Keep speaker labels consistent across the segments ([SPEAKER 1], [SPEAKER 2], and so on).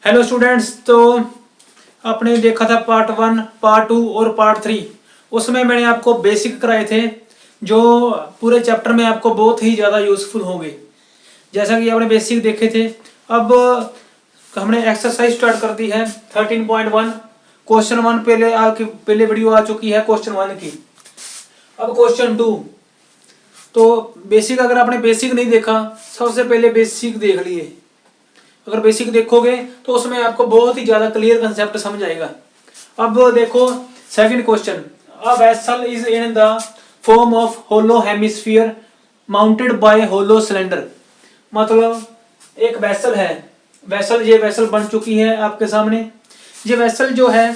[SPEAKER 1] Hello students, तो आपने देखा था पार्ट 1, पार्ट 2 और पार्ट 3। उसमें मैंने आपको बेसिक कराए थे जो पूरे चैप्टर में आपको बहुत ही ज़्यादा यूज़फुल होंगे। जैसा कि आपने बेसिक देखे थे, अब हमने एक्सरसाइज स्टार्ट कर दी है 13.1। क्वेश्चन 1 पहले वीडियो आ चुकी है क्वेश्चन 1 की। अब क्वेश्चन 2। तो बेसिक अगर आपने बेसिक नहीं देखा, सबसे पहले बेसिक देख लिए। अगर बेसिक देखोगे तो उसमें आपको बहुत ही ज़्यादा क्लियर कंसेप्ट समझ आएगा। अब देखो second question. A vessel is in the form of hollow hemisphere mounted by hollow cylinder. मतलब एक वेसल है, ये वेसल बन चुकी है आपके सामने। ये वेसल जो है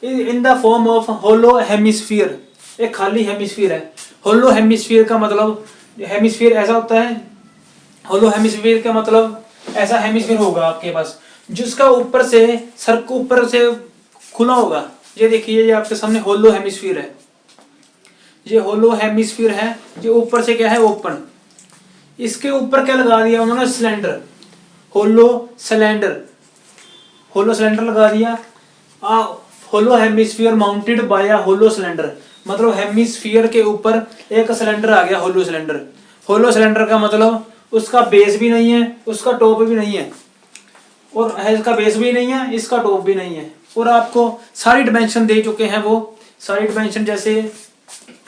[SPEAKER 1] in the form of hollow hemisphere, एक खाली हेमिस्फीयर है। होलो हेमिस्फीयर का मतलब, हेमिस्फीयर ऐसा होता है, होलो हेमिस्फीयर का मतलब ऐसा हेमिस्फीयर होगा आपके पास जिसका ऊपर से सर को ऊपर से खुला होगा। ये देखिए, ये आपके सामने होलो हेमिस्फीयर है। ये होलो हेमिस्फीयर है, ये ऊपर से क्या है, ओपन। इसके ऊपर क्या लगा दिया उन्होंने, cylinder, hollow cylinder. Hollow cylinder लगा दिया। Hollow hemisphere mounted by hollow cylinder, मतलब हेमिस्फीयर के ऊपर एक सिलेंडर आ गया, होलो सिलेंडर। होलो सिलेंडर का मतलब उसका बेस भी नहीं है, उसका टॉप भी नहीं है, और इसका बेस भी नहीं है, इसका टॉप भी नहीं है। और आपको सारी डिमेंशन दे चुके हैं वो सारी डिमेंशन, जैसे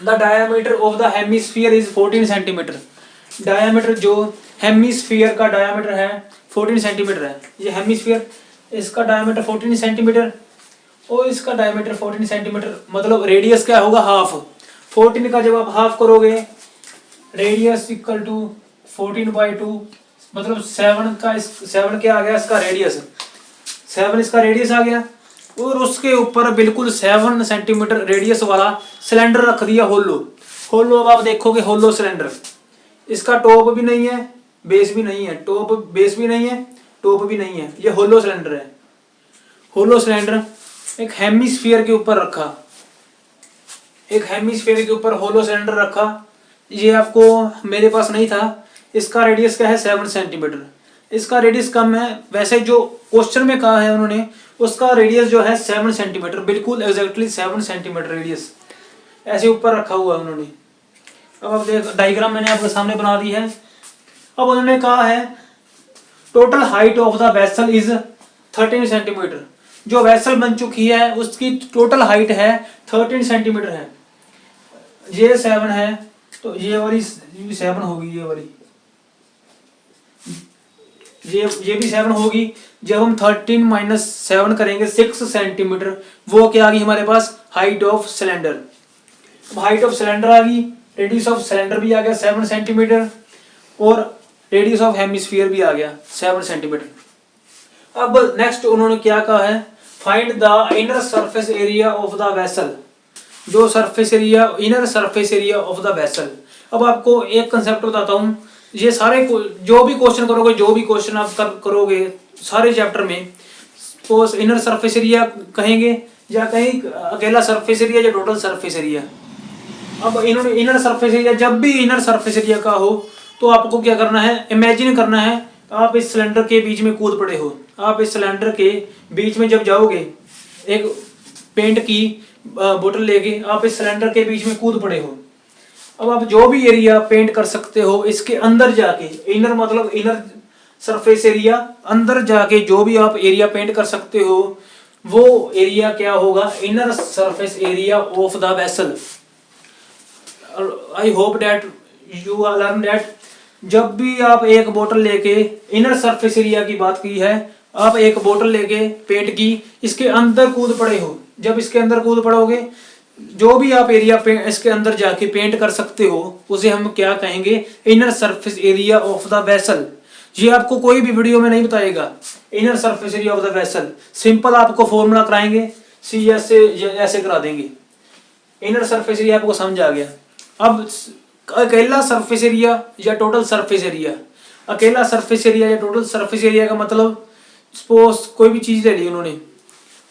[SPEAKER 1] the diameter of the hemisphere is 14 centimetre. Diameter जो हेमिस्फीयर का डायमीटर है 14 सेंटीमीटर है। ये हेमिस्फीयर, इसका डायमीटर 14 सेंटीमीटर और इसका डायमीटर 14 सेंटीमीटर, मतलब रेडियस क्या होगा, हाफ। 14 का जब आप हाफ करोगे, रेडियस इक्वल टू 14/2, मतलब 7 क्या आ गया, इसका रेडियस 7, इसका रेडियस आ गया। और उसके ऊपर बिल्कुल 7 सेंटीमीटर रेडियस वाला सिलेंडर रख दिया, होलो। अब आप देखोगे होलो सिलेंडर, इसका टॉप भी नहीं है, बेस भी नहीं है, बेस भी नहीं है, टॉप भी नहीं है। ये होलो सिलेंडर है। होलो सिलेंडर एक हेमिस्फीयर के ऊपर रखा, एक हेमिस्फीयर के ऊपर होलो सिलेंडर रखा। ये आपको मेरे पास नहीं था। इसका रेडियस क्या है, 7 सेंटीमीटर। इसका रेडियस कम है, वैसे जो क्वेश्चन में कहा है उन्होंने, उसका रेडियस जो है 7 सेंटीमीटर, बिल्कुल एग्जैक्टली 7 सेंटीमीटर रेडियस ऐसे ऊपर रखा हुआ है उन्होंने। अब आप देख, डायग्राम मैंने आपके सामने बना दी है। अब उन्होंने कहा है total height of the vessel is 13 centimetre. जो वेसल बन चुकी है उसकी टोटल हाइट है 13 सेंटीमीटर है। ये 7 है, तो ये वाली 7 होगी, ये वाली ये भी 7 होगी। जब हम 13 - 7 करेंगे 6 सेंटीमीटर, वो क्या आ गई हमारे पास, height of cylinder. Height of cylinder आ गई, रेडियस ऑफ सिलेंडर भी आ गया 7 सेंटीमीटर, और रेडियस ऑफ हेमिस्फीयर भी आ गया 7 सेंटीमीटर। अब नेक्स्ट उन्होंने क्या कहा है, find the inner surface area of the vessel. जो surface area, inner surface area of the vessel. अब आपको एक कंसेप्ट बताता हूँ। ये सारे जो भी क्वेश्चन आप करोगे सारे चैप्टर में, तो इनर सरफेस एरिया कहेंगे या कहीं अकेला सरफेस एरिया या टोटल सरफेस एरिया। अब इन्होंने इनर सरफेस एरिया, जब भी इनर सरफेस एरिया का हो तो आपको क्या करना है, इमेजिन करना है आप इस सिलेंडर के बीच में कूद पड़े हो। आप इस सिलेंडर के बीच में जब जाओगे, एक पेंट की बोतल लेके आप इस सिलेंडर के बीच में कूद पड़े हो। अब आप जो भी एरिया पेंट कर सकते हो इसके अंदर जाके, इनर मतलब इनर सरफेस एरिया, अंदर जाके जो भी आप एरिया पेंट कर सकते हो वो एरिया क्या होगा, inner surface area of the vessel. I hope that you learn that. जब भी आप एक बोतल लेके, इनर सरफेस एरिया की बात की है, आप एक बोतल लेके पेंट की इसके अंदर कूद पड़े हो। जब इसके अंदर कूद पड़ोगे, जो भी आप एरिया इसके अंदर जाके पेंट कर सकते हो उसे हम क्या कहेंगे, inner surface area of the vessel. ये आपको कोई भी वीडियो में नहीं बताएगा inner surface area of the vessel. Simple आपको फॉर्मूला कराएंगे, CS से ऐसे करा देंगे। इनर सरफेस एरिया आपको समझ आ गया। अब अकेला सरफेस एरिया या टोटल सरफेस एरिया। अकेला सरफेस एरिया या टोटल सरफेस एरिया का मतलब, सपोज कोई भी चीज ले ली उन्होंने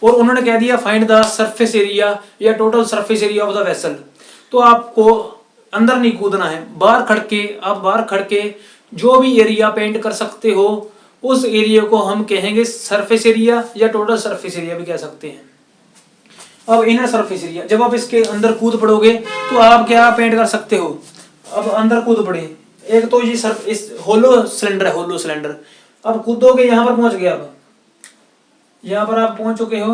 [SPEAKER 1] और उन्होंने कह दिया फाइंड द सरफेस एरिया या total surface area of the vessel. तो आपको अंदर नहीं कूदना है, बाहर खड़ के जो भी एरिया पेंट कर सकते हो उस एरिया को हम कहेंगे सरफेस एरिया या टोटल सरफेस एरिया भी कह सकते हैं। अब इनर सरफेस एरिया, जब आप इसके अंदर कूद पड़ोगे तो आप क्या पेंट कर सकते हो। अब अंदर कूद पड़े, एक तो ये इस होलो सिलेंडर है, होलो सिलेंडर। अब कूदोगे, यहाँ पर पहुंच गया, अब यहाँ पर आप पहुंच चुके हो।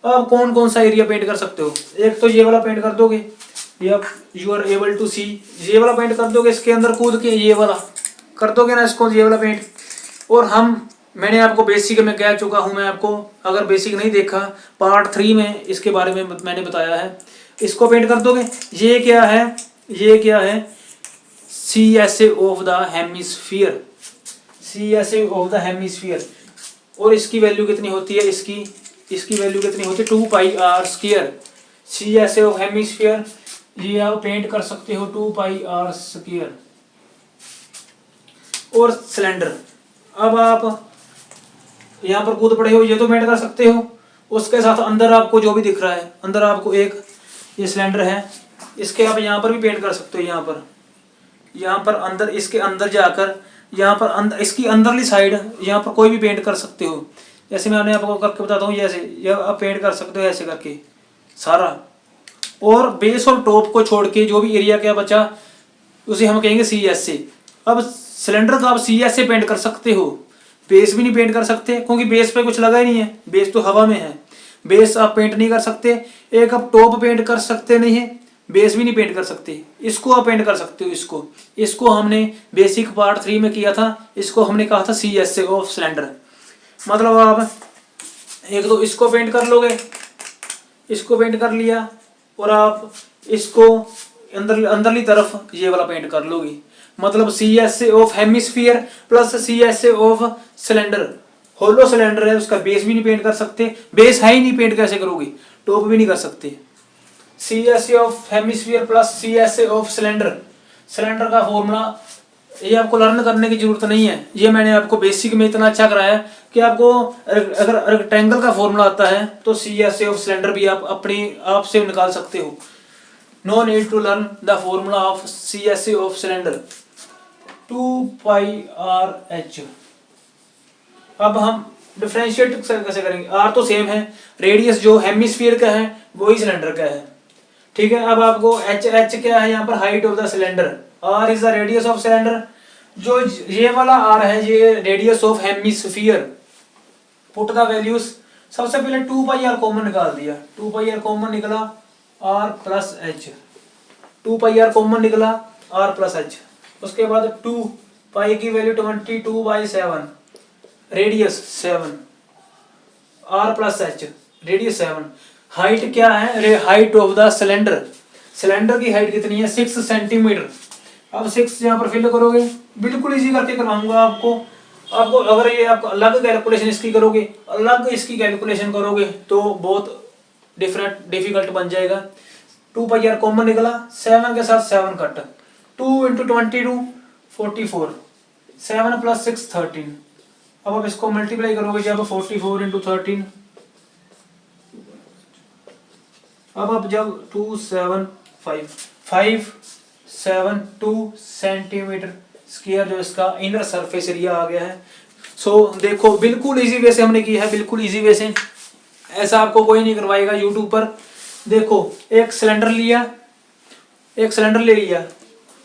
[SPEAKER 1] अब कौन कौन सा एरिया पेंट कर सकते हो, एक तो ये वाला पेंट कर दोगे, ये यू आर एबल टू सी, ये वाला पेंट कर दोगे, इसके अंदर कूद के ये वाला कर दोगे ना, इसको ये वाला पेंट। और मैंने आपको बेसिक में कह चुका हूं, मैं आपको अगर बेसिक नहीं देखा पार्ट 3 में इसके बारे में मैंने बताया है, इसको पेंट कर दोगे। ये क्या है, ये क्या है, CSA of the hemisphere, CSA of the hemisphere. और इसकी वैल्यू कितनी होती है, इसकी वैल्यू कितनी होती है 2πr²। CSA ऑफ हेमिस्फीयर ये आप पेंट कर सकते हो 2πr²। और सिलेंडर, अब आप यहाँ पर कूद पड़े हो, ये तो पेंट कर सकते हो। उसके साथ अंदर आपको जो भी दिख रहा है, अंदर आपको एक ये सिलेंडर है, इसके आप यहाँ पर भी पेंट कर सकते हो। यहाँ पर अंदर, इसके अंदर जाकर यहाँ पर अंदर, इसकी अंदरली साइड यहाँ पर कोई भी पेंट कर सकते हो। जैसे मैं आपको करके बताता हूँ, जैसे ये आप पेंट कर सकते हो ऐसे करके सारा। और बेस और टॉप को छोड़ के जो भी एरिया क्या बचा उसे हम कहेंगे CSA। अब सिलेंडर का आप CSA पेंट कर सकते हो, बेस भी नहीं पेंट कर सकते क्योंकि बेस पे कुछ लगा ही नहीं है, बेस तो हवा में है, बेस आप पेंट नहीं कर सकते। एक आप टॉप पेंट कर सकते नहीं है, बेस भी नहीं पेंट कर सकते। इसको आप पेंट कर सकते हो, इसको हमने बेसिक पार्ट 3 में किया था, इसको हमने कहा था CSA ऑफ सिलेंडर। मतलब आप एक तो इसको पेंट कर लोगे, इसको पेंट कर लिया, और आप इसको अंदरली तरफ ये वाला पेंट कर लोगे। मतलब CSA of hemisphere plus CSA of cylinder. Hollow cylinder है, उसका बेस भी नहीं पेंट कर सकते, बेस है ही नहीं, पेंट कैसे करोगे, टॉप भी नहीं कर सकते। CSA of hemisphere plus CSA of cylinder. Cylinder का फॉर्मूला ये आपको लर्न करने की जरूरत नहीं है, ये मैंने आपको बेसिक में इतना अच्छा कराया कि आपको अगर रेक्टेंगल का फॉर्मूला आता है तो CSA ऑफ सिलेंडर भी आप अपने आप से निकाल सकते हो। No need to learn the formula of CSA of cylinder 2πrh। अब हम डिफरेंशिएट कैसे करेंगे, R तो सेम है, रेडियस जो हेमिस्फीयर का है वही सिलेंडर का है, ठीक है। अब आपको h क्या है, यहाँ पर height of the cylinder, R is the radius of cylinder. जो ये वाला R है ये radius of hemisphere. Put the values, सबसे पहले 2πr कॉमन निकाल दिया, 2πr कॉमन निकला R plus h, 2πr common निकला R प्लस h। उसके बाद 2 पाई की value 22/7, radius 7, R plus h, radius 7। Height क्या है, height of the cylinder, cylinder की हाइट कितनी है 6 सेंटीमीटर। अब 6 यहाँ पर फिल करोगे, बिल्कुल इजी करके करवाऊंगा आपको। अगर ये आपको अलग कैलकुलेशन इसकी करोगे, अलग इसकी कैलकुलेशन करोगे तो बहुत डिफिकल्ट बन जाएगा। 2πr कॉमन निकला, 7 के साथ 7 कट, 2 × 22 44, 7 + 6 13। अब आप इसको मल्टीप्लाई करोगे जब 44 × 13, अब आप जब 572 सेंटीमीटर स्क्वायर जो इसका इनर सरफेस एरिया आ गया है। सो देखो बिल्कुल इजी वे से हमने किया है, बिल्कुल इजी वे से, ऐसा आपको कोई नहीं करवाएगा यूट्यूब पर। देखो एक सिलेंडर लिया, एक सिलेंडर ले लिया,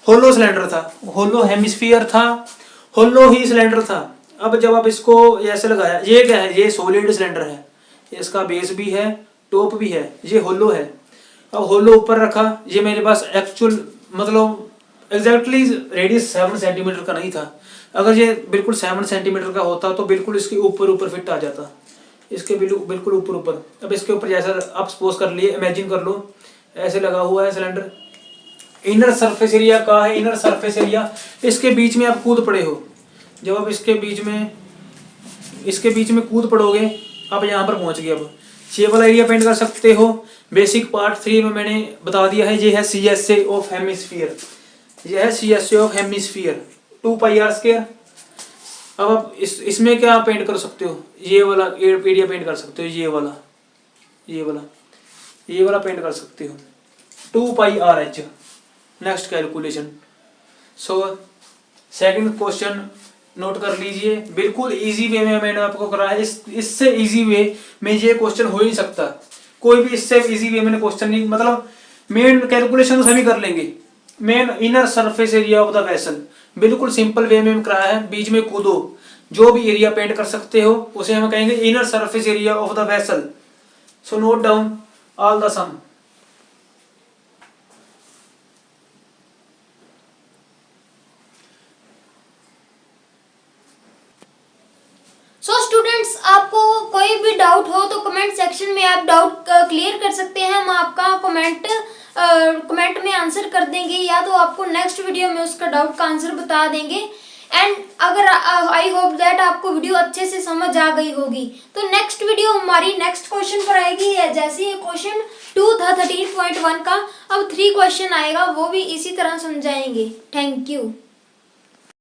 [SPEAKER 1] होलो सिलेंडर था, होलो हेमिस्फीयर था, होलो ही सिलेंडर था। अब जब आप इसको ऐसे लगाया, ये क्या है, ये सॉलिड सिलेंडर है, इसका बेस भी है टॉप भी है, ये होलो है। अब होलो ऊपर रखा, ये मेरे पास एक्चुअल मतलब एग्जैक्टली रेडियस 7 सेंटीमीटर का नहीं था। अगर ये बिल्कुल 7 सेंटीमीटर का होता तो बिल्कुल इसके ऊपर फिट आ जाता, इसके बिल्कुल ऊपर। अब इसके ऊपर जैसा आप सपोज कर लिए, इमेजिन कर लो ऐसे लगा हुआ है सिलेंडर। इनर सरफेस एरिया का है, इनर सरफेस एरिया, इसके बीच में आप कूद पड़े हो। जब आप इसके बीच में कूद पड़ोगे, आप यहाँ पर पहुंच गए। अब ये वाला एरिया पेंट कर सकते हो। बेसिक पार्ट 3 में मैंने बता दिया है, ये है CSA ऑफ हेमिस्फीयर, ये है CSA ऑफ हेमिस्फीयर 2πr²। अब आप इसमें क्या पेंट कर सकते हो, ये वाला एरिया पेंट कर सकते हो, ये वाला पेंट कर सकते हो 2πrh। Next calculation. So second question note कर लीजिए, बिल्कुल इजी वे में मैंने आपको कराया। इससे इजी वे में ये क्वेश्चन हो ही नहीं सकता, कोई भी इससे इजी वे में क्वेश्चन नहीं, मतलब मेन कैलकुलेशन तो सभी कर लेंगे। Main inner surface area of the vessel बिल्कुल सिंपल वे में कराया है, बीच में कूदो, जो भी एरिया पेंट कर सकते हो उसे हम कहेंगे inner surface area of the vessel. So note down all the sum.
[SPEAKER 2] So students, आपको कोई भी डाउट हो तो कमेंट सेक्शन में आप डाउट क्लियर कर सकते हैं, हम आपका कमेंट में आंसर कर देंगे, या तो आपको नेक्स्ट वीडियो में उसका डाउट का आंसर बता देंगे। एंड अगर आई होप दैट आपको वीडियो अच्छे से समझ आ गई होगी, तो नेक्स्ट वीडियो हमारी नेक्स्ट क्वेश्चन पर आएगी। जैसे ये क्वेश्चन 2 था 13.1 का, अब 3 क्वेश्चन आएगा, वो भी इसी तरह समझाएंगे। Thank you.